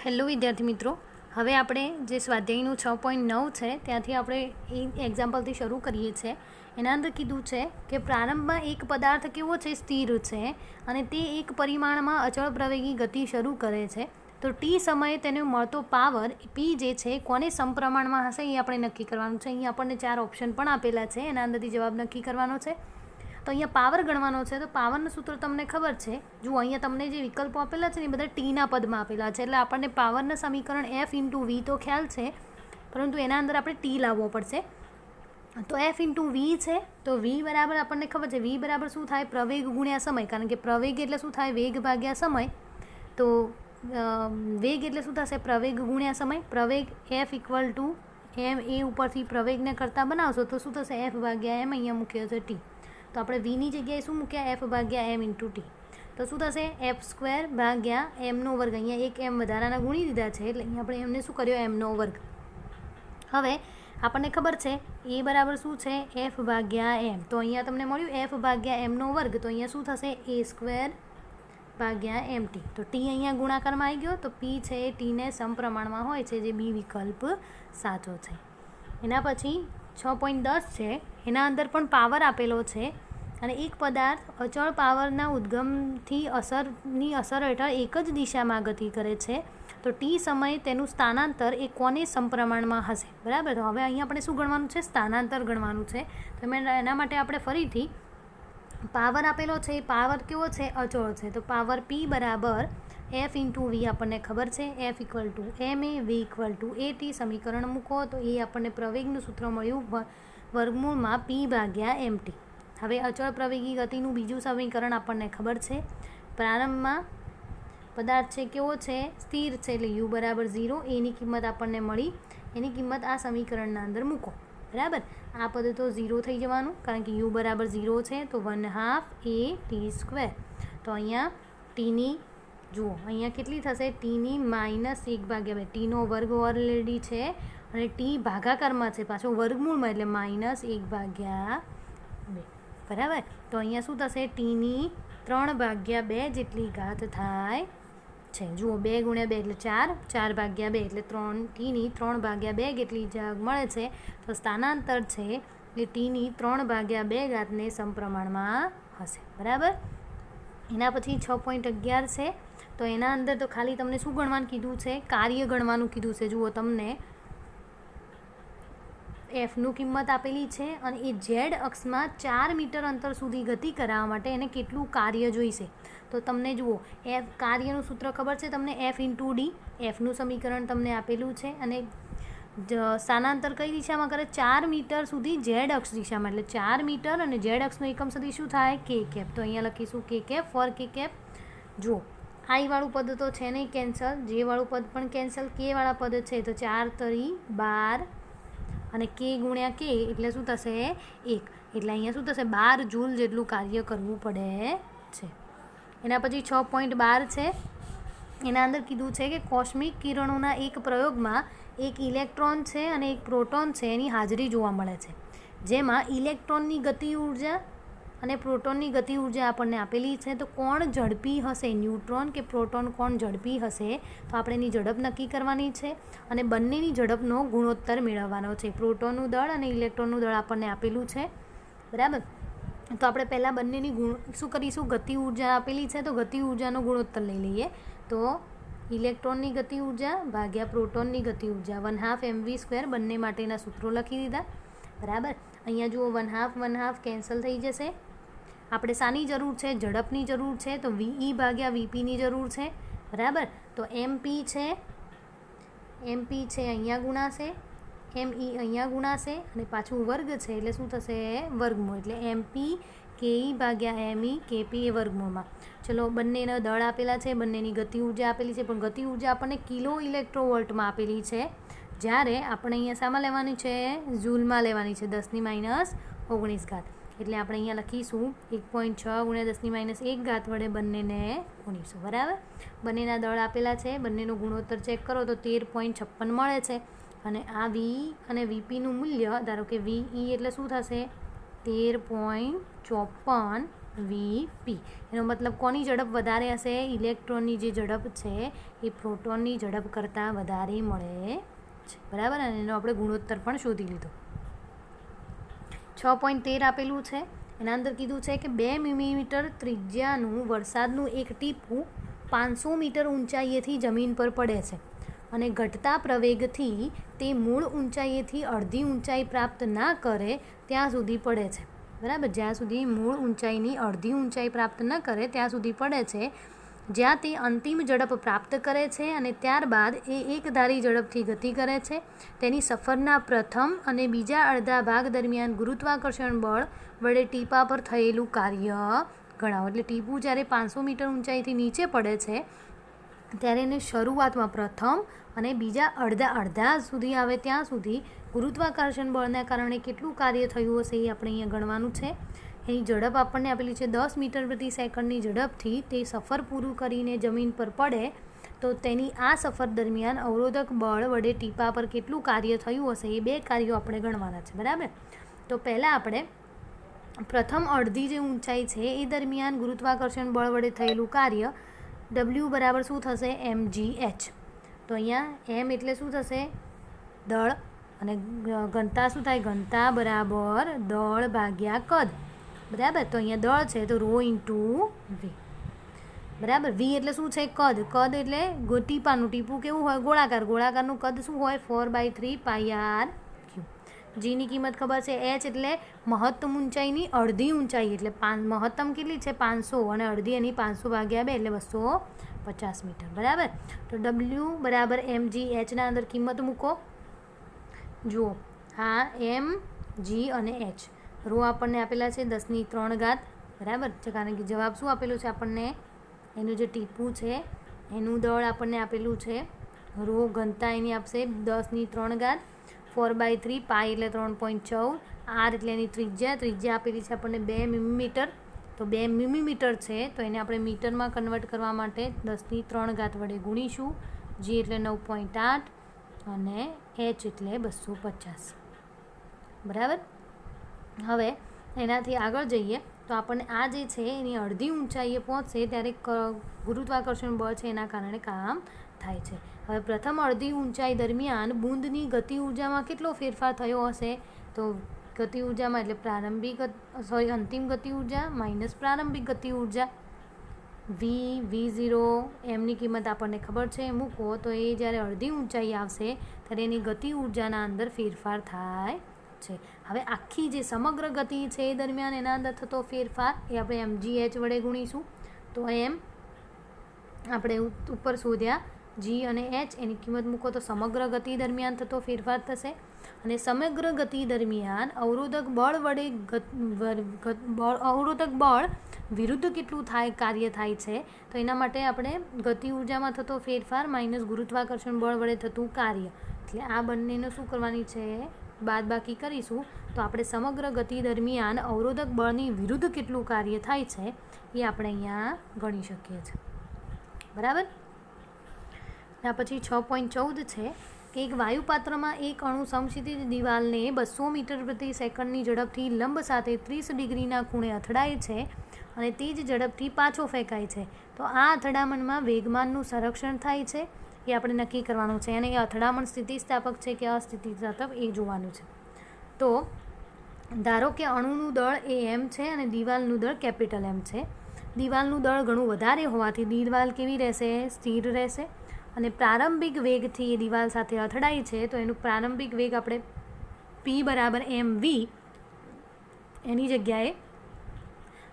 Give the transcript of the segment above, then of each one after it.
Hello વિદ્યાર્થી મિત્રો, હવે આપણે જે સ્વાધ્યાયનું 6.9 છે ત્યાંથી આપણે એ એક્ઝામ્પલથી શરૂ કરીએ છીએ. એના અંદર કીધું છે કે પ્રારંભમાં એક પદાર્થ કેવો છે, સ્થિર છે અને તે એક પરિમાણમાં અચળ પ્રવેગી ગતિ શરૂ કરે છે. તો ટી સમયે તેને મળતો પાવર પી જે છે કોને સમપ્રમાણમાં હશે એ આપણે નક્કી કરવાનું છે. અહીં આપણને 4 ઓપ્શન પણ આપેલા છે, એના અંદરથી જવાબ નક્કી કરવાનો છે. તો અહીંયા પાવર ગણવાનો છે. તો પાવરનું સૂત્ર તમને ખબર છે. જુઓ, અહીંયા તમને જે વિકલ્પો આપેલા છે ને એ બધા ટીના પદમાં આપેલા છે, એટલે આપણને પાવરના સમીકરણ એફ ઇન્ટુ વી તો ખ્યાલ છે, પરંતુ એના અંદર આપણે ટી લાવવો પડશે. તો એફ ઇન્ટુ વી છે, તો વી બરાબર આપણને ખબર છે. વી બરાબર શું થાય? પ્રવેગ ગુણ્યા સમય. કારણ કે પ્રવેગ એટલે શું થાય? વેગ ભાગ્યા સમય. તો વેગ એટલે શું થશે? પ્રવેગ ગુણ્યા સમય. પ્રવેગ એફ ઇક્વલ ટુ એમ એ ઉપરથી પ્રવેગને કરતાં બનાવશો તો શું થશે? એફ ભાગ્યા એમ અહીંયા મૂક્યો છે ટી. તો આપણે વીની જગ્યાએ શું મૂક્યા? એફ ભાગ્યા એમ ઇન્ટુ ટી. તો શું થશે? એફ સ્ક્વેર ભાગ્યા એમનો વર્ગ. અહીંયા એક એમ વધારાના ગુણી દીધા છે, એટલે અહીંયા આપણે એમને શું કર્યો? એમનો વર્ગ. હવે આપણને ખબર છે એ બરાબર શું છે? એફ ભાગ્યા એમ. તો અહીંયા તમને મળ્યું એફ ભાગ્યા એમનો વર્ગ. તો અહીંયા શું થશે? એ સ્ક્વેર ભાગ્યા એમ ટી. તો ટી અહીંયા ગુણાકારમાં આવી ગયો. તો પી છે એ ટીને સમપ્રમાણમાં હોય છે, જે બી વિકલ્પ સાચો છે. એના પછી 6.10 છે, એના અંદર પણ પાવર આપેલો છે અને એક પદાર્થ અચળ પાવરના ઉદ્ગમથી અસરની અસર હેઠળ એક જ દિશામાં ગતિ કરે છે. તો ટી સમયે તેનું સ્થાનાંતર એ કોને સમપ્રમાણમાં હશે? બરાબર. તો હવે અહીંયા આપણે શું ગણવાનું છે? સ્થાનાંતર ગણવાનું છે. તો એના માટે આપણે ફરીથી પાવર આપેલો છે. એ પાવર કેવો છે? અચળ છે. તો પાવર પી બરાબર એફ ઇન્ટુ વી આપણને ખબર છે. F equal to M A, V equal to A T. સમીકરણ મૂકો તો એ આપણને પ્રવેગનું સૂત્ર મળ્યું વર્ગમૂળમાં પી ભાગ્યા એમ ટી. હવે અચળ પ્રવેગી ગતિનું બીજું સમીકરણ આપણને ખબર છે. પ્રારંભમાં પદાર્થ છે કેવો છે? સ્થિર છે, એટલે યુ બરાબર 0. એની કિંમત આપણને મળી. એની કિંમત આ સમીકરણના અંદર મૂકો. બરાબર. આ પદ તો 0 થઈ જવાનું, કારણ કે યુ બરાબર 0 છે. તો 1/2 એ ટી સ્ક્વેર. તો અહીંયા ટીની જુઓ, અહીંયા કેટલી થશે? ટીની -1/2. ટીનો વર્ગ ઓલરેડી છે અને ટી ભાગાકારમાં છે, પાછો વર્ગમૂળમાં, એટલે -1/2. બરાબર. તો અહીંયા શું થશે? ટીની 3/2 જેટલી ઘાત થાય છે. જુઓ, 2 × 2 એટલે 4, 4/2 એટલે 3. ટીની 3/2 જેટલી જગ મળે છે. તો સ્થાનાંતર છે એ ટીની 3/2 ઘાતને સમપ્રમાણમાં હશે. બરાબર. એના પછી 6.11 છે. તો એના અંદર તો ખાલી તમને શું ગણવાનું કીધું છે? કાર્ય ગણવાનું કીધું છે. જુઓ, તમને એફનું કિંમત આપેલી છે અને એ ઝેડ અક્ષમાં 4 મીટર અંતર સુધી ગતિ કરાવવા માટે એને કેટલું કાર્ય જોઈશે? તો તમને જુઓ, એફ કાર્યનું સૂત્ર ખબર છે તમને? F into D. એફનું સમીકરણ તમને આપેલું છે અને સ્થાનાંતર કઈ દિશામાં કરે? 4 મીટર સુધી ઝેડ અક્ષ દિશામાં. એટલે 4 મીટર અને ઝેડ અક્ષનો એકમ સુધી શું થાય? કે કેપ. તો અહીંયા લખીશું કે કેપ ફોર કે કેપ. જુઓ, આઈ વાળું પદ તો છે નહીં, કેન્સલ. જે વાળું પદ પણ કેન્સલ. કે વાળા પદ છે તો 4 તરી 12 અને કે ગુણ્યા કે એટલે શું થશે? 1. એટલે અહીંયા શું થશે? 12 જૂલ જેટલું કાર્ય કરવું પડે છે. એના પછી 6.12 છે. એના અંદર કીધું છે કે કોસ્મિક કિરણોના એક પ્રયોગમાં એક ઇલેક્ટ્રોન છે અને એક પ્રોટોન છે, એની હાજરી જોવા મળે છે, જેમાં ઇલેક્ટ્રોનની ગતિ ઉર્જા અને પ્રોટોનની ગતિ ઉર્જા આપણને આપેલી છે. તો કોણ ઝડપી હશે? ન્યુટ્રોન કે પ્રોટોન કોણ ઝડપી હશે? તો આપણે એની ઝડપ નક્કી કરવાની છે અને બંનેની ઝડપનો ગુણોત્તર મેળવવાનો છે. પ્રોટોનનું દળ અને ઇલેક્ટ્રોનનું દળ આપણને આપેલું છે. બરાબર. તો આપણે પહેલાં બંનેની શું કરીશું? ગતિ ઉર્જા આપેલી છે તો ગતિ ઉર્જાનો ગુણોત્તર લઈ લઈએ. તો ઇલેક્ટ્રોનની ગતિ ઉર્જા ભાગ્યા પ્રોટોનની ગતિ ઉર્જા 1/2 mv². બંને માટેના સૂત્રો લખી દીધા. બરાબર. અહીંયા જુઓ, 1/2 કેન્સલ થઈ જશે. આપણે શાની જરૂર છે? ઝડપની જરૂર છે. તો વીઈ ભાગ્યા વીપીની જરૂર છે. બરાબર. તો એમપી છે, એમપી છે અહીંયા ગુણાશે, એમઈ અહીંયા ગુણાશે અને પાછું વર્ગ છે એટલે શું થશે? વર્ગમૂળ. એટલે એમપી કેઈ ભાગ્યા એમઈ કેપી એ વર્ગમૂળમાં. ચલો, બંનેના દળ આપેલા છે, બંનેની ગતિ ઉર્જા આપેલી છે, પણ ગતિ ઉર્જા આપણને કિલો ઇલેક્ટ્રોવોલ્ટમાં આપેલી છે, જ્યારે આપણે અહીંયા શામાં લેવાની છે? જૂલમાં લેવાની છે. 10⁻19 ઘાત. એટલે આપણે અહીંયા લખીશું 1.6 × 10⁻1 વડે બંનેને ગુણીશું. બરાબર. બંનેના દળ આપેલા છે, બંનેનો ગુણોત્તર ચેક કરો તો 13.56 મળે છે. અને આ વી અને વીપીનું મૂલ્ય ધારો કે વીઈ એટલે શું થશે? 13.54 વીપી. એનો મતલબ કોની ઝડપ વધારે હશે? ઇલેક્ટ્રોનની જે ઝડપ છે એ પ્રોટોનની ઝડપ કરતાં વધારે મળે છે. બરાબર. અને એનો આપણે ગુણોત્તર પણ શોધી લીધો. 6.13 આપેલું છે. એના અંદર કીધું છે કે 2 મિલીમીટર ત્રિજ્યાનું વરસાદનું એક ટીપું 500 મીટર ઊંચાઈએથી જમીન પર પડે છે અને ઘટતા પ્રવેગથી તે મૂળ ઊંચાઈએથી અડધી ઊંચાઈ પ્રાપ્ત ના કરે ત્યાં સુધી પડે છે. બરાબર. જ્યાં સુધી મૂળ ઊંચાઈની અડધી ઊંચાઈ પ્રાપ્ત ન કરે ત્યાં સુધી પડે છે, જ્યાં તે અંતિમ ઝડપ પ્રાપ્ત કરે છે અને ત્યારબાદ એ એકધારી ઝડપથી ગતિ કરે છે. તેની સફરના પ્રથમ અને બીજા અડધા ભાગ દરમિયાન ગુરુત્વાકર્ષણ બળ વડે ટીપા પર થયેલું કાર્ય ગણાવો. એટલે ટીપું જ્યારે 500 મીટર ઊંચાઈથી નીચે પડે છે ત્યારે એને શરૂઆતમાં પ્રથમ અને બીજા અડધા સુધી આવે ત્યાં સુધી ગુરુત્વાકર્ષણ બળના કારણે કેટલું કાર્ય થયું હશે એ આપણે અહીંયા ગણવાનું છે. એની ઝડપ આપણને આપેલી છે 10 મીટર પ્રતિ સેકન્ડની ઝડપથી તે સફર પૂરું કરીને જમીન પર પડે તો તેની આ સફર દરમિયાન અવરોધક બળ વડે ટીપા પર કેટલું કાર્ય થયું હશે એ 2 કાર્યો આપણે ગણવાના છે. બરાબર. તો પહેલાં આપણે પ્રથમ અડધી જે ઊંચાઈ છે એ દરમિયાન ગુરુત્વાકર્ષણ બળ વડે થયેલું કાર્ય W બરાબર શું થશે? mgh. તો અહીંયા m એટલે શું થશે? દળ. અને ઘનતા શું થાય? ઘનતા બરાબર દળ ભાગ્યા કદ. બરાબર. તો અહીંયા દળ છે તો ρ × v. બરાબર. v એટલે શું છે? કદ. કદ એટલે ટીપાનું. ટીપું કેવું હોય? ગોળાકાર. ગોળાકારનું કદ શું હોય? 4/3 πr3. જીની કિંમત ખબર છે. h એટલે મહત્તમ ઊંચાઈની અડધી ઊંચાઈ. એટલે મહત્તમ કેટલી છે? 500 અને અડધી એની 500 ભાગ્યા 2 એટલે 250 મીટર. બરાબર. તો W બરાબર mgh ના અંદર કિંમત મૂકો. જુઓ આ m g અને h. ρ આપણને આપેલા છે 10⁻³ બરાબર છે, કારણ કે જવાબ શું આપેલું છે આપણને? એનું જે ટીપું છે એનું દળ આપણને આપેલું છે. ρ ઘનતા એની આપશે 10⁻³ 4/3 પાઈ એટલે 3.14. r એટલે એની ત્રિજ્યા આપેલી છે આપણને 2 મિલીમીટર. તો 2 મિલીમીટર છે તો એને આપણે મીટરમાં કન્વર્ટ કરવા માટે 10⁻³ વડે ગુણીશું. g એટલે 9.8 અને h એટલે 250. બરાબર. હવે એનાથી આગળ જઈએ તો આપણને આ જે છે એની અડધી ઊંચાઈએ પહોંચશે ત્યારે ગુરુત્વાકર્ષણ બળ છે એના કારણે કામ થાય છે. હવે પ્રથમ અડધી ઊંચાઈ દરમિયાન બૂંદની ગતિ ઉર્જામાં કેટલો ફેરફાર થયો હશે? તો ગતિ ઉર્જામાં એટલે અંતિમ ગતિ ઉર્જા માઇનસ પ્રારંભિક ગતિ ઉર્જા. v0 એમની કિંમત આપણને ખબર છે, મૂકો તો એ જ્યારે અડધી ઊંચાઈ આવશે ત્યારે એની ગતિ ઉર્જાના અંદર ફેરફાર થાય છે. હવે આખી જે સમગ્ર ગતિ છે એ દરમિયાન એના અંદર થતો ફેરફાર એ આપણે mgh વડે ગુણીશું. તો એમ આપણે ઉપર શોધ્યા g અને h, એની કિંમત મૂકો તો સમગ્ર ગતિ દરમિયાન થતો ફેરફાર થશે. અને સમગ્ર ગતિ દરમિયાન અવરોધક બળ વિરુદ્ધ કેટલું કાર્ય થાય છે તો એના માટે આપણે ગતિ ઉર્જામાં થતો ફેરફાર માઇનસ ગુરુત્વાકર્ષણ બળ વડે થતું કાર્ય, એટલે આ બંનેનો શું કરવાની છે? બાદબાકી કરીશું. તો આપણે સમગ્ર ગતિ દરમિયાન અવરોધક બળની વિરુદ્ધ કેટલું કાર્ય થાય છે એ આપણે અહીંયા ગણી શકીએ છીએ. બરાબર. ત્યાર પછી 6.14 છે કે એક વાયુપાત્રમાં એક અણુ સમક્ષિતિજ દિવાલને 200 મીટર પ્રતિ સેકન્ડની ઝડપથી લંબ સાથે 30 ડિગ્રીના ખૂણે અથડાય છે અને તે જ ઝડપથી પાછો ફેંકાય છે. તો આ અથડામણમાં વેગમાનનું સંરક્ષણ થાય છે એ આપણે નક્કી કરવાનું છે. અને એ અથડામણ સ્થિતિસ્થાપક છે કે અસ્થિતિસ્થાપક એ જોવાનું છે. તો ધારો કે અણુનું દળ એ m છે અને દિવાલનું દળ કેપિટલ M છે. દિવાલનું દળ ઘણું વધારે હોવાથી દિવાલ કેવી રહેશે? સ્થિર રહેશે. અને પ્રારંભિક વેગથી એ દિવાલ સાથે અથડાય છે તો એનું પ્રારંભિક વેગ આપણે p બરાબર mv એની જગ્યાએ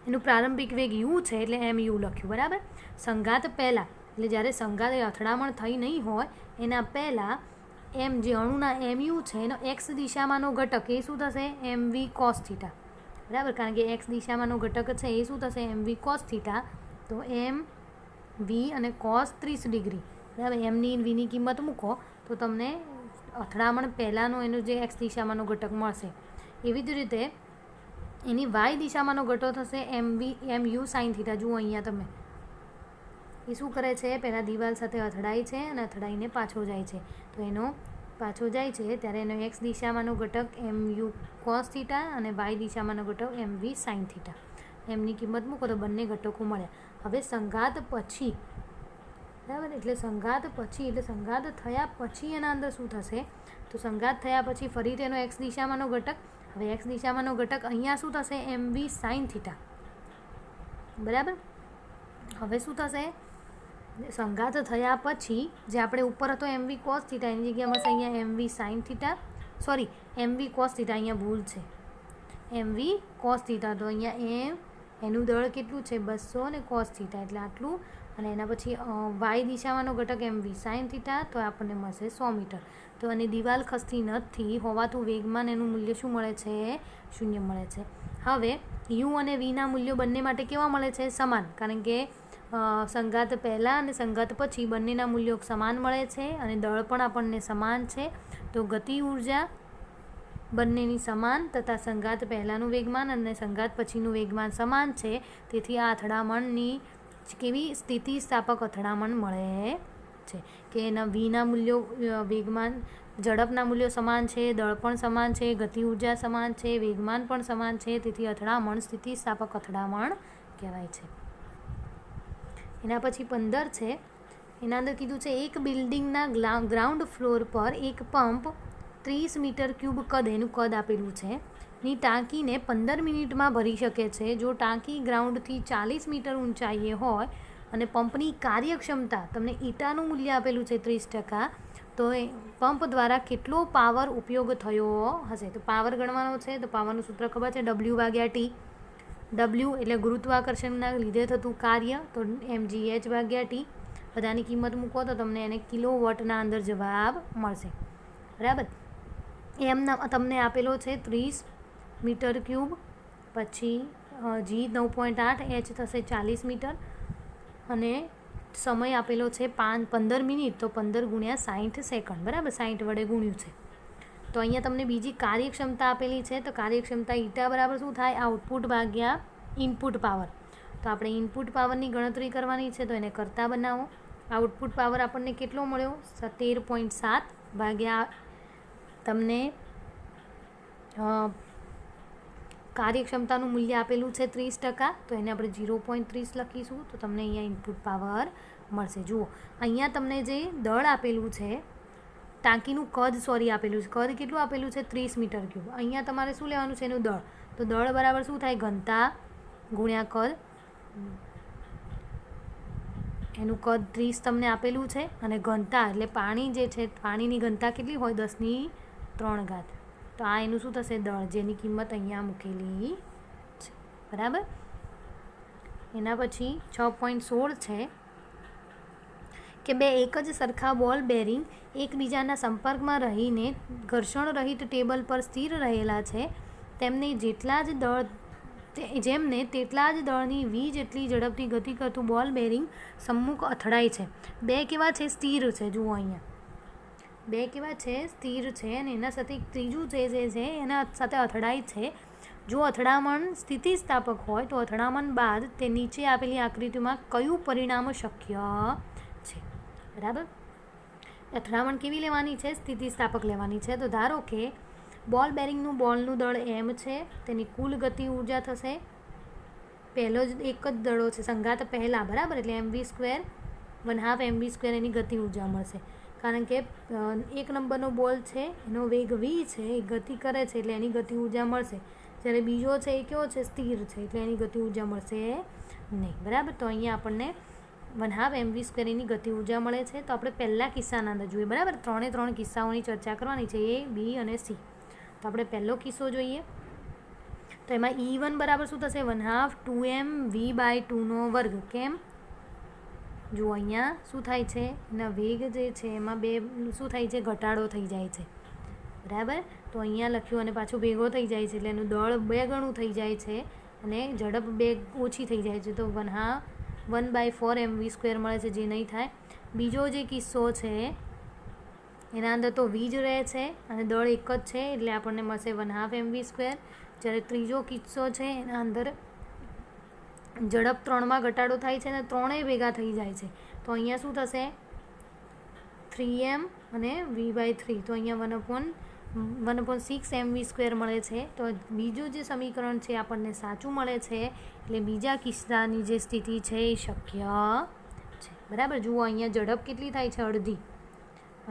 એનું પ્રારંભિક વેગ u છે એટલે mu લખ્યું. બરાબર. સંઘાત પહેલાં એટલે જ્યારે સંઘાત અથડામણ થઈ નહીં હોય એના પહેલાં એમ જે અણુના mu છે એનો x દિશામાંનો ઘટક એ શું થશે? mv cos θ. બરાબર. કારણ કે x દિશામાંનો ઘટક છે એ શું થશે? mv cos θ. તો mv અને cos 30 ડિગ્રી. બરાબર. એમની વીની કિંમત મૂકો તો તમને અથડામણ પહેલાંનો એનો જે x દિશામાંનો ઘટક મળશે. એવી જ રીતે એની y દિશામાંનો ઘટક થશે mu sin θ. જુઓ અહીંયા તમે એ શું કરે છે? પહેલાં દિવાલ સાથે અથડાય છે અને અથડાઈને પાછો જાય છે. તો એનો પાછો જાય છે ત્યારે એનો x દિશામાંનો ઘટક mu cos θ અને y દિશામાંનો ઘટક mv sin θ. એમની કિંમત મૂકો તો બંને ઘટકો મળ્યા. હવે સંઘાત પછી, બરાબર, એટલે સંઘાત પછી એટલે સંઘાત થયા પછી એના અંદર શું થશે? તો સંઘાત થયા પછી ફરી તેનો એક્સ દિશામાંનો ઘટક. હવે એક્સ દિશામાંનો ઘટક અહીંયા શું થશે? એમવી સાઇન થીટા, બરાબર. હવે શું થશે? સંઘાત થયા પછી જે આપણે ઉપર હતો એમવી કોસ થીટા એની જગ્યામાં છે અહીંયા MV sine theta, sorry MV cos theta, અહીંયા ભૂલ છે, એમવી કોસ થીટા. તો અહીંયા એનું દળ કેટલું છે? 200 અને કોસ થીટા એટલે આટલું. અને એના પછી વાય દિશામાંનો ઘટક એમવી સાઇન થીટા, તો આપણને મળશે 100 મીટર. તો અને દિવાલ ખસતી નથી હોવાતું વેગમાન એનું મૂલ્ય શું મળે છે? 0 મળે છે. હવે યુ અને વીના મૂલ્યો બંને માટે કેવા મળે છે? સમાન, કારણ કે સંઘાત પહેલાં અને સંઘાત પછી બંનેના મૂલ્યો સમાન મળે છે અને દળ પણ આપણને સમાન છે. તો ગતિ ઉર્જા બંનેની સમાન તથા સંઘાત પહેલાંનું વેગમાન અને સંઘાત પછીનું વેગમાન સમાન છે. તેથી આ અથડામણની કેવી સ્થિતિસ્થાપક અથડામણ મળે છે કે એના વીના મૂલ્યો, વેગમાન, ઝડપના મૂલ્યો સમાન છે, દળ પણ સમાન છે, ગતિ ઉર્જા સમાન છે, વેગમાન પણ સમાન છે. તેથી અથડામણ સ્થિતિસ્થાપક અથડામણ કહેવાય છે. એના પછી 15 છે, એના અંદર કીધું છે એક બિલ્ડિંગના ગ્રાઉન્ડ ફ્લોર પર એક પંપ 30 મીટર ક્યુબ કદ, એનું કદ આપેલું છે, ની ટાંકીને 15 મિનિટમાં ભરી શકે છે. જો ટાંકી ગ્રાઉન્ડથી 40 મીટર ઊંચાઈએ હોય અને પંપની કાર્યક્ષમતા, તમને ઈટાનું મૂલ્ય આપેલું છે 30%, તો એ પંપ દ્વારા કેટલો પાવર ઉપયોગ થયો હશે? તો પાવર ગણવાનો છે. તો પાવરનું સૂત્ર ખબર છે? W/T. W એટલે ગુરુત્વાકર્ષણના લીધે થતું કાર્ય, તો mgh/T. બધાની કિંમત મૂકો તો તમને એને કિલોવોટના અંદર જવાબ મળશે, બરાબર. એમના તમને આપેલો છે 30 મીટર ક્યુબ, પછી G 9.8, H થશે 40 મીટર અને સમય આપેલો છે 15 મિનિટ, તો 15 × 60 સેકન્ડ, બરાબર, 60 વડે ગુણ્યું છે. તો અહીંયા તમને બીજી કાર્યક્ષમતા આપેલી છે. તો કાર્યક્ષમતા ઈટા બરાબર શું થાય? આઉટપુટ ભાગ્યા ઇનપુટ પાવર. તો આપણે ઇનપુટ પાવરની ગણતરી કરવાની છે, તો એને કરતા બનાવો. આઉટપુટ પાવર આપણને કેટલો મળ્યો? 17.7 ભાગ્યા તમને કાર્યક્ષમતાનું મૂલ્ય આપેલું છે 30%, તો એને આપણે 0.30 લખીશું. તો તમને અહીંયા ઇનપુટ પાવર મળશે. જુઓ અહીંયા તમને જે દળ આપેલું છે, ટાંકીનું કદ આપેલું છે, કદ કેટલું આપેલું છે? 30 મીટર ક્યુબ. અહીંયા તમારે શું લેવાનું છે? એનું દળ. તો દળ બરાબર શું થાય? ઘનતા ગુણ્યા કદ. એનું કદ 30 તમને આપેલું છે અને ઘનતા એટલે પાણી જે છે, પાણીની ઘનતા કેટલી હોય? 10⁻3. તો આ એનું શું થશે? દળ, જેની કિંમત અહીંયા મૂકેલી છે, બરાબર. એના પછી 6.16 છે કે બે એક જ સરખા બોલ બેરિંગ એકબીજાના સંપર્કમાં રહીને ઘર્ષણ રહિત ટેબલ પર સ્થિર રહેલા છે. તેમને તેટલા જ દળની વી જેટલી ઝડપથી ગતિ કરતું બોલ બેરિંગ સમ્મુખ અથડાય છે. બે કેવા છે? સ્થિર છે. જુઓ અહીંયા બે કેવા છે? સ્થિર છે. અને એના સાથે ત્રીજું જે છે એના સાથે અથડાય છે. જો અથડામણ સ્થિતિસ્થાપક હોય તો અથડામણ બાદ તે નીચે આપેલી આકૃતિમાં કયું પરિણામ શક્ય છે? બરાબર. અથડામણ કેવી લેવાની છે? સ્થિતિસ્થાપક લેવાની છે. તો ધારો કે બોલ બેરિંગનું બોલનું દળ m છે, તેની કુલ ગતિ ઉર્જા થશે, પહેલો જ એક જ દળો છે સંઘાત પહેલાં, બરાબર, એટલે mv², 1/2 mv² એની ગતિ ઉર્જા મળશે. કારણ કે 1 નંબરનો બોલ છે, એનો વેગ v છે, એ ગતિ કરે છે એટલે એની ગતિ ઉર્જા મળશે. જ્યારે બીજો છે એ કેવો છે? સ્થિર છે, એટલે એની ગતિ ઉર્જા મળશે નહીં, બરાબર. તો અહીંયા આપણને 1/2 mv² એની ગતિ ઉર્જા મળે છે. તો આપણે પહેલા કિસ્સાના અંદર જોઈએ, બરાબર. 3 કિસ્સાઓની ચર્ચા કરવાની છે, A, B અને C. તો આપણે પહેલો કિસ્સો જોઈએ. તો એમાં E1 બરાબર શું થશે? 1/2 2mv/2 કેમ? જુઓ અહીંયા શું થાય છે? એના વેગ જે છે એમાં બે શું થાય છે? ઘટાડો થઈ જાય છે, બરાબર. તો અહીંયા લખ્યું અને પાછું ભેગો થઈ જાય છે એટલે એનું દળ 2 ગણું થઈ જાય છે અને ઝડપ 2 ઓછી થઈ જાય છે. તો 1/4 mv² મળે છે, જે નહીં થાય. બીજો જે કિસ્સો છે એના અંદર તો વી જ રહે છે અને દળ એક જ છે એટલે આપણને મળશે 1/2 mv². જ્યારે ત્રીજો કિસ્સો છે એના અંદર ઝડપ 3માં ઘટાડો થાય છે અને ત્રણેય ભેગા થઈ જાય છે. તો અહીંયા શું થશે? 3m અને v/3. તો અહીંયા 1/2 1/6 mv² મળે છે. તો બીજું જે સમીકરણ છે આપણને સાચું મળે છે, એટલે બીજા કિસ્સાની જે સ્થિતિ છે એ શક્ય છે. બરાબર. જુઓ અહીંયા ઝડપ કેટલી થાય છે, અડધી,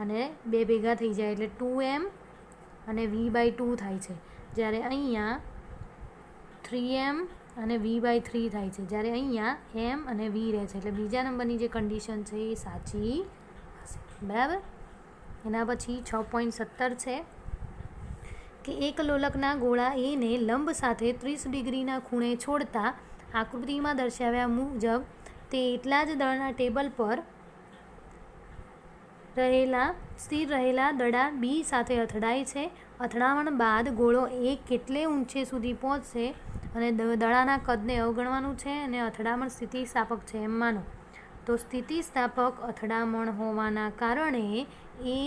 અને બે ભેગા થઈ જાય એટલે 2m અને v/2 થાય છે. જ્યારે અહીંયા 3m અને v/3 થાય છે. જ્યારે અહીંયા m અને v રહે છે. એટલે બીજા નંબરની જે કન્ડિશન છે એ સાચી હશે. બરાબર. એના પછી 6.17 છે કે એક લોલકના ગોળા એને લંબ સાથે 30 ડિગ્રીના ખૂણે છોડતા આકૃતિમાં દર્શાવ્યા મુજબ તે એટલા જ દળના ટેબલ પર સ્થિર રહેલા દડા બી સાથે અથડાય છે. અથડામણ બાદ ગોળો એ કેટલે ઊંચે સુધી પહોંચશે અને દડાના કદને અવગણવાનું છે અને અથડામણ સ્થિતિસ્થાપક છે એમ માનો. તો સ્થિતિસ્થાપક અથડામણ હોવાના કારણે એ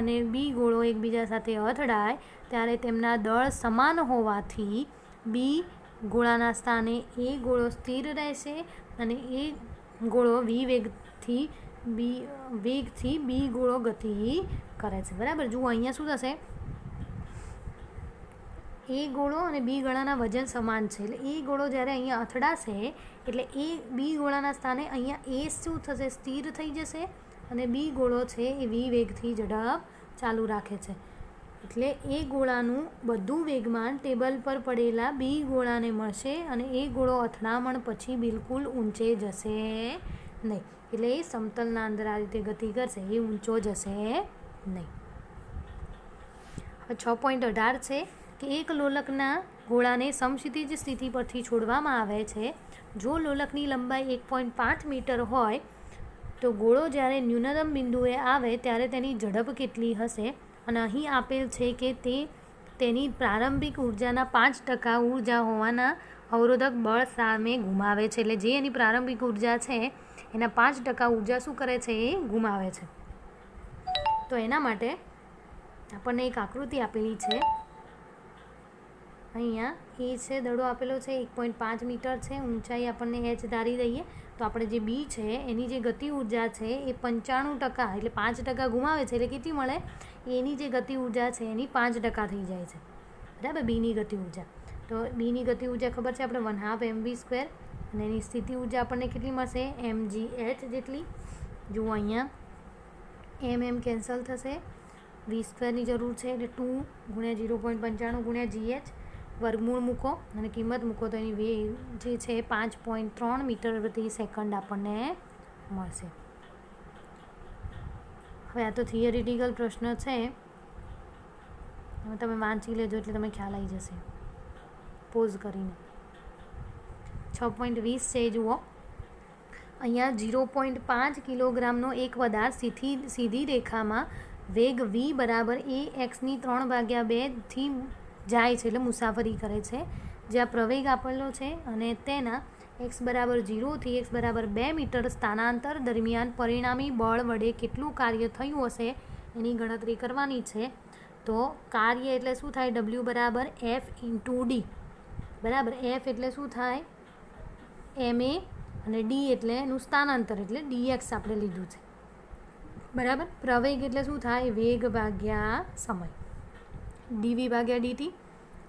અને બી ગોળો એકબીજા સાથે અથડાય ત્યારે તેમના દળ સમાન હોવાથી બી ગોળાના સ્થાને એ ગોળો સ્થિર રહેશે અને એ ગોળો વેગથી બી ગોળો ગતિ કરે છે. બરાબર. જુઓ અહીંયા શું થશે, એ ગોળો અને બી ગોળાના વજન સમાન છે. એટલે એ ગોળો જ્યારે અહીંયા અથડાશે એટલે એ બી ગોળાના સ્થાને અહીંયા એ શું થશે, સ્થિર થઈ જશે અને બી ગોળો છે એ વેગથી ઝડપ ચાલુ રાખે છે. એટલે એ ગોળાનું બધું વેગમાન ટેબલ પર પડેલા બી ગોળાને મળશે અને એ ગોળો અથડામણ પછી બિલકુલ ઊંચે જશે નહીં. એટલે એ સમતલના અંદર આ રીતે ગતિ કરશે, એ ઊંચો જશે નહીં. હવે 6.18 છે કે એક લોલકના ગોળાને સમક્ષિતિજ સ્થિતિ પરથી છોડવામાં આવે છે. જો લોલકની લંબાઈ 1.5 મીટર હોય તો ગોળો જ્યારે ન્યૂનતમ બિંદુએ આવે ત્યારે તેની ઝડપ કેટલી હશે? અને અહીં આપેલ છે કે તે તેની પ્રારંભિક ઉર્જાના 5% ઉર્જા હોવાના અવરોધક બળ સામે ગુમાવે છે. એટલે જે એની પ્રારંભિક ઉર્જા છે એના 5% ઉર્જા શું કરે છે, એ ગુમાવે છે. તો એના માટે આપણને એક આકૃતિ આપેલી છે. અહીંયા એ છે દડો આપેલો છે, 1.5 મીટર છે, ઊંચાઈ આપણને h ધારી દઈએ તો આપણે જે બી છે એની જે ગતિ ઉર્જા છે એ 95%, એટલે 5% ગુમાવે છે એટલે કેટલી મળે, એની જે ગતિ ઉર્જા છે એની 5% થઈ જાય છે. બરાબર. બીની ગતિ ઉર્જા, તો બીની ગતિ ઉર્જા ખબર છે આપણે 1/2 mv² અને એની સ્થિતિ ઉર્જા આપણને કેટલી મળશે, mgh જેટલી. જુઓ અહીંયા m કેન્સલ થશે, v² ની જરૂર છે એટલે 2 × 0.95 × gh વર્ગમૂળ મૂકો અને કિંમત મૂકો તો એની જે છે 5.3 મીટર પ્રતિ સેકન્ડ આપણને મળશે. હવે આ તો થિયરિટિકલ પ્રશ્ન છે, તમે વાંચી લેજો એટલે તમે ખ્યાલ આવી જશે પોઝ કરીને. 6.20 છે. જુઓ અહીંયા 0.5 કિલોગ્રામનો એક પદાર્થ સીધી રેખામાં વેગ v બરાબર ax ની 3/2થી જાય છે, એટલે મુસાફરી કરે છે. જ્યાં પ્રવેગ આપેલો છે અને તેના x બરાબર 0 થી x બરાબર 2 મીટર સ્થાનાંતર દરમિયાન પરિણામી બળ વડે કેટલું કાર્ય થયું હશે એની ગણતરી કરવાની છે. તો કાર્ય એટલે શું થાય, w બરાબર f × d. બરાબર. f એટલે શું થાય, ma, અને d એટલે એનું સ્થાનાંતર એટલે dx આપણે લીધું છે. બરાબર. પ્રવેગ એટલે શું થાય, વેગ ભાગ્યા સમય, dv/dt.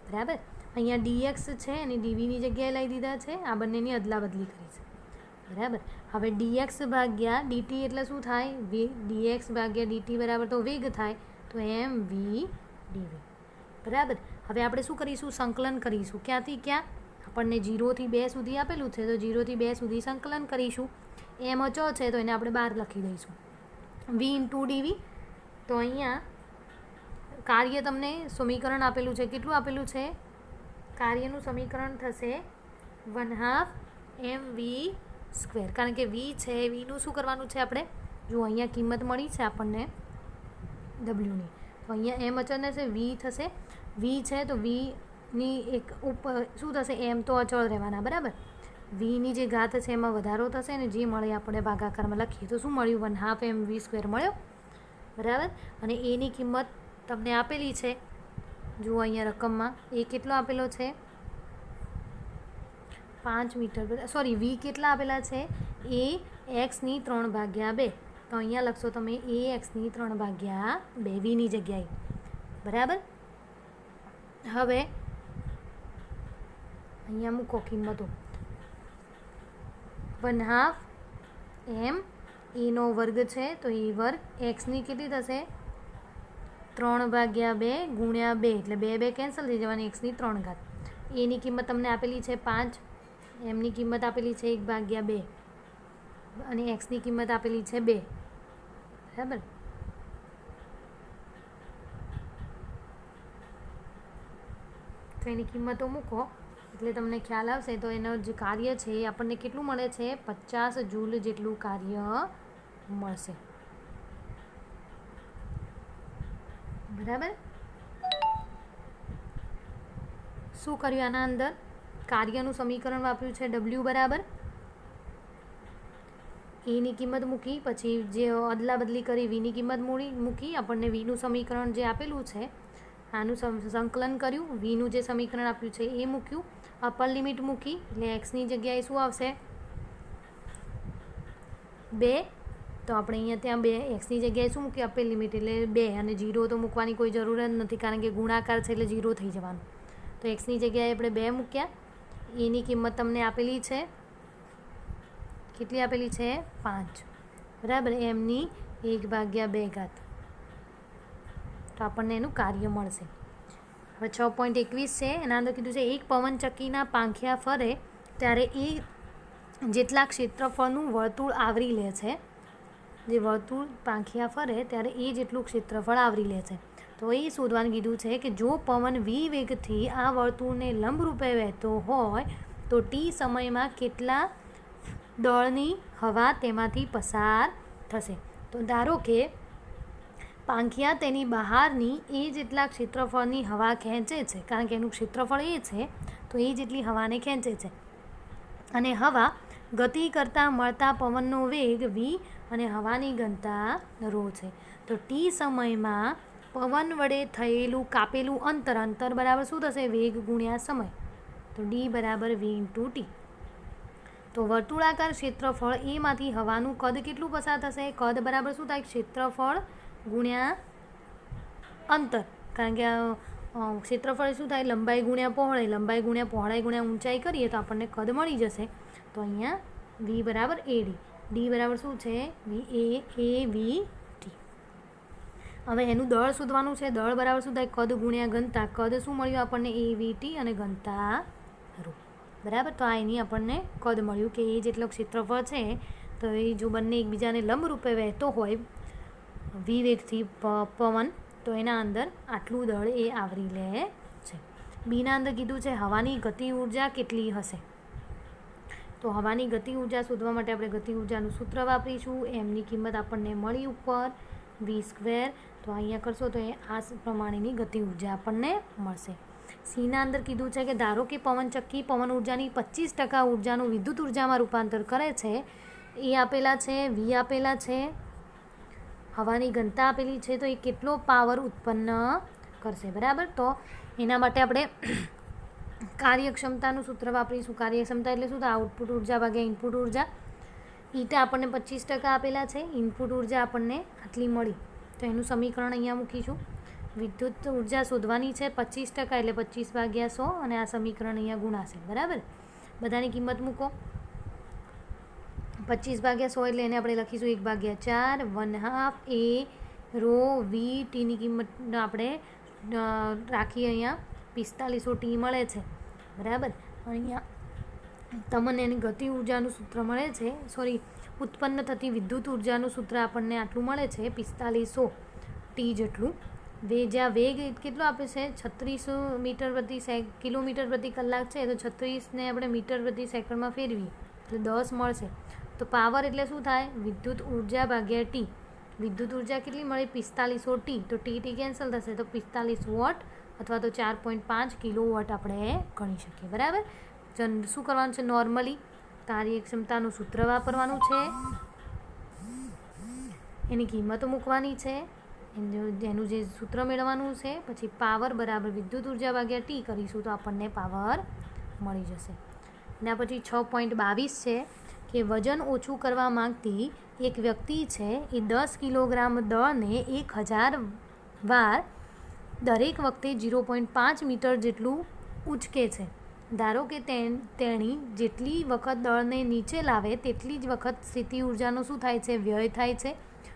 બરાબર. અહીંયા dx છે અને dvની જગ્યાએ લઈ દીધા છે, આ બંનેની અદલા બદલી કરી છે. બરાબર. હવે dx/dt એટલે શું થાય, dx/dt બરાબર તો વેગ થાય તો mv dv. બરાબર. હવે આપણે શું કરીશું, સંકલન કરીશું. ક્યાંથી ક્યાં, આપણને 0 થી 2 સુધી આપેલું છે તો 0 થી 2 સુધી સંકલન કરીશું. m અચળ છે તો એને આપણે બહાર લખી દઈશું, v × dv. તો અહીંયા કાર્ય તમને સમીકરણ આપેલું છે, કેટલું આપેલું છે, કાર્યનું સમીકરણ થશે 1/2 mv². કારણ કે v છે, vનું શું કરવાનું છે આપણે, જો અહીંયા કિંમત મળી છે આપણને wની, તો અહીંયા m અચળ છે, v થશે, v છે તો vની એક ઉપર શું થશે, m તો અચળ રહેવાના. બરાબર. vની જે ઘાત છે એમાં વધારો થશે અને જે મળે આપણે ભાગાકારમાં લખીએ તો શું મળ્યું, 1/2 mv² મળ્યો. બરાબર. અને એની કિંમત તમને આપેલી છે, જુઓ અહીંયા રકમમાં એ કેટલો આપેલો છે, 5 મીટર. સોરી, વી કેટલા આપેલા છે, એ x ની 3/2. તો અહીંયા લખશો તમે ax ની 3/2 વીની જગ્યાએ. બરાબર. હવે અહીંયા મૂકો કિંમતો. 1/2 m એનો વર્ગ છે તો એ વર્ગ એક્સની કેટલી થશે 3/2 ગુણ્યા 2 એટલે 2 કેન્સલ થઈ જવાની, એક્સની 3 ઘાત. એની કિંમત તમને આપેલી છે 5, એમની કિંમત આપેલી છે 1/2 અને એક્સની કિંમત આપેલી છે 2. બરાબર. તો એની કિંમતો મૂકો એટલે તમને ખ્યાલ આવશે. તો એનો જે કાર્ય છે એ આપણને કેટલું મળે છે 50 જૂલ જેટલું કાર્ય મળશે. બરાબર. શું કર્યું આના અંદર? કાર્યનું સમીકરણ વાપર્યું છે W બરાબર એની કિંમત મૂકી, પછી જે અદલા બદલી કરી વીની કિંમત મૂકી, આપણને વીનું સમીકરણ જે આપેલું છે આનું સંકલન કર્યું, વીનું જે સમીકરણ આપ્યું છે એ મૂક્યું, અપર લિમિટ મૂકી એટલે એક્સની જગ્યાએ શું આવશે 2. તો આપણે અહીંયા ત્યાં 2 એક્સની જગ્યાએ શું મૂક્યું અપર લિમિટ એટલે 2 અને 0 તો મૂકવાની કોઈ જરૂર જ નથી કારણ કે ગુણાકાર છે એટલે 0 થઈ જવાનું. તો એક્સની જગ્યાએ આપણે 2 મૂક્યા. એની કિંમત તમને આપેલી છે કેટલી આપેલી છે 5. બરાબર. એમની 1/2 ઘાત. તો આપણને એનું કાર્ય મળશે. હવે 6.21 છે એના અંદર કીધું છે એક પવનચક્કીના પાંખિયા ફરે ત્યારે એ જેટલા ક્ષેત્રફળનું વર્તુળ આવરી લે છે, જે વર્તુળ પાંખિયા ફરે ત્યારે એ જેટલું ક્ષેત્રફળ આવરી લે છે. તો એ શોધવાનું કીધું છે કે જો પવન v વેગથી આ વર્તુળને લંબરૂપે વહેતો હોય તો t સમયમાં કેટલા દળની હવા તેમાંથી પસાર થશે. તો ધારો કે પાંખિયા તેની બહારની એ જેટલા ક્ષેત્રફળની હવા ખેંચે છે, કારણ કે એનું ક્ષેત્રફળ એ છે તો એ જેટલી હવાને ખેંચે છે, અને હવા ગતિ કરતાં મળતા પવનનો વેગ v અને હવાની ઘનતા ρ છે. તો t સમયમાં પવન વડે થયેલું કાપેલું અંતર બરાબર શું થશે વેગ ગુણ્યા સમય. તો d બરાબર v × t. તો વર્તુળાકાર ક્ષેત્રફળ એમાંથી હવાનું કદ કેટલું પસાર થશે? કદ બરાબર શું થાય ક્ષેત્રફળ ગુણ્યા અંતર, કારણ કે ક્ષેત્રફળ શું થાય લંબાઈ ગુણ્યા પહોળાઈ, લંબાઈ ગુણ્યા પહોળાઈ ગુણ્યા ઊંચાઈ કરીએ તો આપણને કદ મળી જશે. તો અહીંયા v બરાબર ad, d બરાબર શું છે av t. હવે એનું દળ શોધવાનું છે. દળ બરાબર શું થાય કદ ગુણ્યા ઘનતા. કદ શું મળ્યું આપણને av t અને ઘનતા ρ. બરાબર. તો આ એની આપણને કદ મળ્યું કે એ જેટલો ક્ષેત્રફળ છે તો એ જો બંને એકબીજાને લંબરૂપે વહેતો હોય v વેગથી પવન તો એના અંદર આટલું દળ એ આવરી લે છે. બીના અંદર કીધું છે હવાની ગતિ ઉર્જા કેટલી હશે. તો હવાની ગતિ ઉર્જા શોધવા માટે આપણે ગતિ ઉર્જાનું સૂત્ર વાપરીશું. એમની કિંમત આપણને મળી ઉપર v². તો અહીંયા કરશો તો એ આ પ્રમાણેની ગતિ ઉર્જા આપણને મળશે. સીના અંદર કીધું છે કે ધારો કે પવનચક્કી પવન ઉર્જાની 25% ઉર્જાનું વિદ્યુત ઉર્જામાં રૂપાંતર કરે છે. એ આપેલા છે, વી આપેલા છે, હવાની ઘનતા આપેલી છે, તો એ કેટલો પાવર ઉત્પન્ન કરશે. બરાબર. તો એના માટે આપણે કાર્યક્ષમતાનું સૂત્ર વાપરીશું. કાર્યક્ષમતા એટલે શું થાય આઉટપુટ ઉર્જા ભાગ્યા ઇનપુટ ઉર્જા. ઈટા આપણને 25% આપેલા છે, ઇનપુટ ઉર્જા આપણને આટલી મળી, તો એનું સમીકરણ અહીંયા મૂકીશું. વિદ્યુત ઉર્જા શોધવાની છે 25% એટલે 25/100 અને આ સમીકરણ અહીંયા ગુણાશે. બરાબર. બધાની કિંમત મૂકો. 25/100 એટલે એને આપણે લખીશું 1/4 1/2 a ρ v t ની કિંમત આપણે રાખીએ અહીંયા 4500 t મળે છે. બરાબર. અહીંયા તમને એની ગતિ ઉર્જાનું સૂત્ર મળે છે, ઉત્પન્ન થતી વિદ્યુત ઉર્જાનું સૂત્ર આપણને આટલું મળે છે 4500 t જેટલું. જ્યાં વેગ કેટલો આપે છે 36 મીટર પ્રતિ કિલોમીટર પ્રતિ કલાક છે, તો 36ને આપણે મીટર પ્રતિ સેકન્ડમાં ફેરવીએ એટલે 10 મળશે. તો પાવર એટલે શું થાય વિદ્યુત ઉર્જા ભાગ્યા ટી. વિદ્યુત ઉર્જા કેટલી મળી 4500 t. તો ટી કેન્સલ થશે તો 45 વોટ અથવા તો 4.5 કિલોવોટ આપણે ગણી શકીએ. બરાબર. શું કરવાનું છે નોર્મલી કાર્યક્ષમતાનું સૂત્ર વાપરવાનું છે, એની કિંમતો મૂકવાની છે, એનું જે સૂત્ર મેળવવાનું છે, પછી પાવર બરાબર વિદ્યુત ઉર્જા ભાગ્યા ટી કરીશું તો આપણને પાવર મળી જશે. એના પછી 6.22 છે કે વજન ઓછું કરવા માંગતી એક વ્યક્તિ છે એ 10 કિલોગ્રામ દળને 1000 વાર દરેક વખતે 0.5 મીટર જેટલું ઉંચકે છે. ધારો કે તેણી જેટલી વખત દળને નીચે લાવે તેટલી જ વખત સ્થિતિ ઉર્જાનો શું થાય છે? વ્યય થાય છે.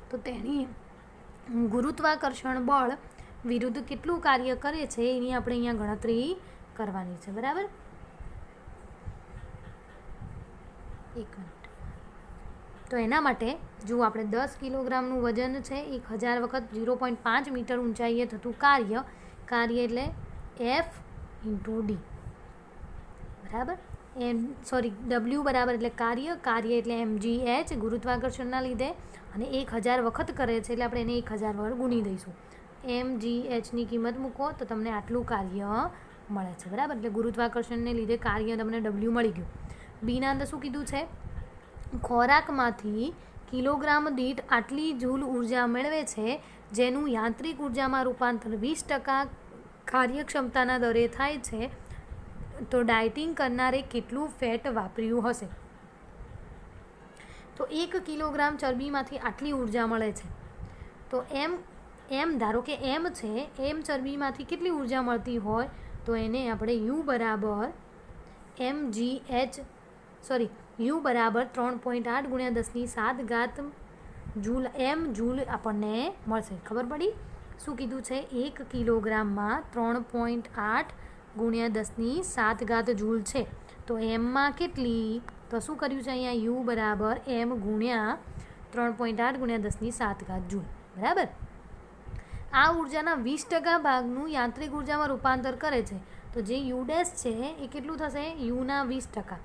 તો તેણી ગુરુત્વાકર્ષણ બળ વિરુદ્ધ કેટલું કાર્ય કરે છે એની આપણે અહીંયા ગણતરી કરવાની છે. બરાબર, એક મિનિટ. તો એના માટે જો આપણે 10 કિલોગ્રામનું વજન છે, 1000 વખત 0.5 મીટર ઊંચાઈએ થતું કાર્ય એટલે F × D. બરાબર, W બરાબર એટલે કાર્ય એટલે mgh ગુરુત્વાકર્ષણના લીધે, અને 1000 વખત કરે છે એટલે આપણે એને 1000 વડે ગુણી દઈશું. mghની કિંમત મૂકો તો તમને આટલું કાર્ય મળે છે. બરાબર, એટલે ગુરુત્વાકર્ષણને લીધે કાર્ય તમને W મળી ગયું. બીના અંદર શું કીધું છે? ખોરાકમાંથી કિલોગ્રામ દીઠ આટલી જૂલ ઉર્જા મેળવે છે, જેનું યાંત્રિક ઉર્જામાં રૂપાંતર 20% કાર્યક્ષમતાના દરે થાય છે. તો ડાયટિંગ કરનારે કેટલું ફેટ વાપર્યું હશે? તો 1 કિલોગ્રામ ચરબીમાંથી આટલી ઉર્જા મળે છે. તો એમ ધારો કે એમ છે, એમ ચરબીમાંથી કેટલી ઉર્જા મળતી હોય તો એને આપણે U બરાબર 3.8 × 10⁷ જૂલ જૂલ આપણને મળશે. ખબર પડી? શું કીધું છે? 1 કિલોગ્રામમાં 3.8 × 10⁷ જૂલ છે. તો એમમાં કેટલી? તો શું કર્યું છે અહીંયા? U બરાબર m × 3.8 × 10⁷ જૂલ. બરાબર, આ ઉર્જાના 20% ભાગનું યાંત્રિક ઉર્જામાં રૂપાંતર કરે છે. તો જે U' છે એ કેટલું થશે? યુના 20%.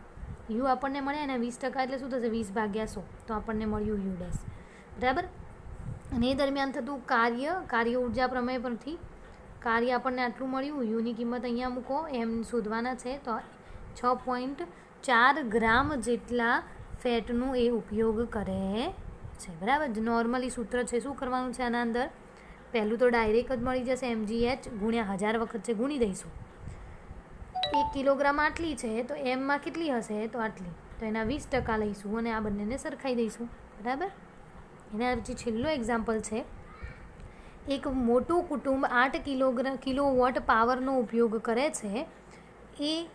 U આપણને મળ્યા અને 20% એટલે શું થશે? 20/100. તો આપણને મળ્યું U'. બરાબર, અને એ દરમિયાન થતું કાર્ય ઉર્જા પ્રમેય પરથી કાર્ય આપણને આટલું મળ્યું. યુની કિંમત અહીંયા મૂકો, એમ શોધવાના છે. તો 6.4 ગ્રામ જેટલા ફેટનું એ ઉપયોગ કરે છે. બરાબર, નોર્મલી સૂત્ર છે. શું કરવાનું છે આના અંદર? પહેલું તો ડાયરેક્ટ જ મળી જશે, mgh ગુણ્યા 1000 વખત છે, ગુણી દઈશું. 1 કિલોગ્રામ આટલી છે તો એમમાં કેટલી હશે? તો આટલી. તો એના 20% લઈશું અને આ બંનેને સરખાઈ દઈશું. બરાબર, એના પછી છેલ્લો એક્ઝામ્પલ છે. એક મોટું કુટુંબ 8 કિલોવોટ પાવરનો ઉપયોગ કરે છે.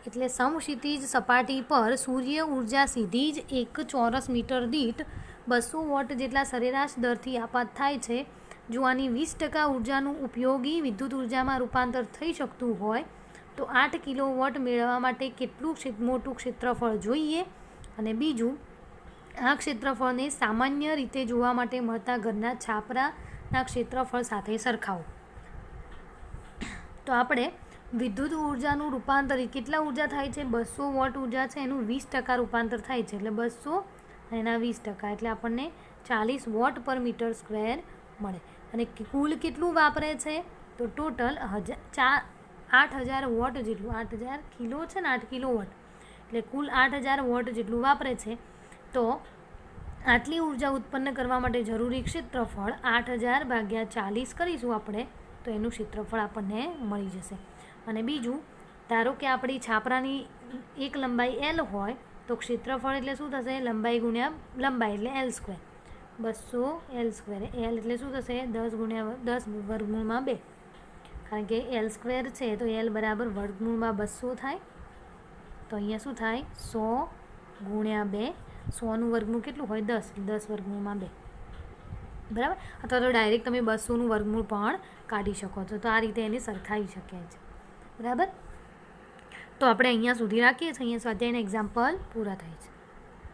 એટલે સમક્ષિતિજ સપાટી પર સૂર્ય ઉર્જા સીધી જ 1 ચોરસ મીટર દીઠ 200 વોટ જેટલા સરેરાશ દરથી આપાત થાય છે. જો આની 20% ઉર્જાનું ઉપયોગી વિદ્યુત ઉર્જામાં રૂપાંતર થઈ શકતું હોય તો 8 કિલોવોટ મેળવવા માટે કેટલું મોટું ક્ષેત્રફળ જોઈએ? અને બીજું, આ ક્ષેત્રફળને સામાન્ય રીતે જોવા માટે મળતા ઘરના છાપરાના ક્ષેત્રફળ સાથે સરખાવો. તો આપણે વિદ્યુત ઉર્જાનું રૂપાંતર કેટલા ઉર્જા થાય છે? 200 વોટ ઉર્જા છે, એનું 20% રૂપાંતર થાય છે. એટલે 200 અને એના 20% એટલે આપણને 40 વોટ પર મીટર સ્ક્વેર મળે. અને કુલ કેટલું વાપરે છે? તો ટોટલ 8000 વોટ જેટલું. 8000 કિલો છે ને, 8 કિલો વોટ એટલે કુલ 8000 વોટ જેટલું વાપરે છે. તો આટલી ઉર્જા ઉત્પન્ન કરવા માટે જરૂરી ક્ષેત્રફળ 8000/40 કરીશું આપણે તો એનું ક્ષેત્રફળ આપણને મળી જશે. અને બીજું, ધારો કે આપણી છાપરાની એક લંબાઈ L હોય તો ક્ષેત્રફળ એટલે શું થશે? લંબાઈ ગુણ્યા લંબાઈ એટલે L². 200 L². L એટલે શું થશે? 10 × 10 વર્ગમૂળમાં 2. કારણ કે L² છે તો L બરાબર વર્ગમૂળમાં 200 થાય. તો અહીંયા શું થાય? 100 × 2. 100નું વર્ગમૂળ કેટલું હોય? 10. 10 વર્ગમૂળમાં 2. બરાબર, અથવા તો ડાયરેક્ટ તમે 200નું વર્ગમૂળ પણ કાઢી શકો છો. તો આ રીતે એને સરખાવી શકાય છે. બરાબર, તો આપણે અહીંયા સુધી રાખીએ છીએ. અહીંયા સ્વાધ્યાયના એક્ઝામ્પલ પૂરા થાય છે.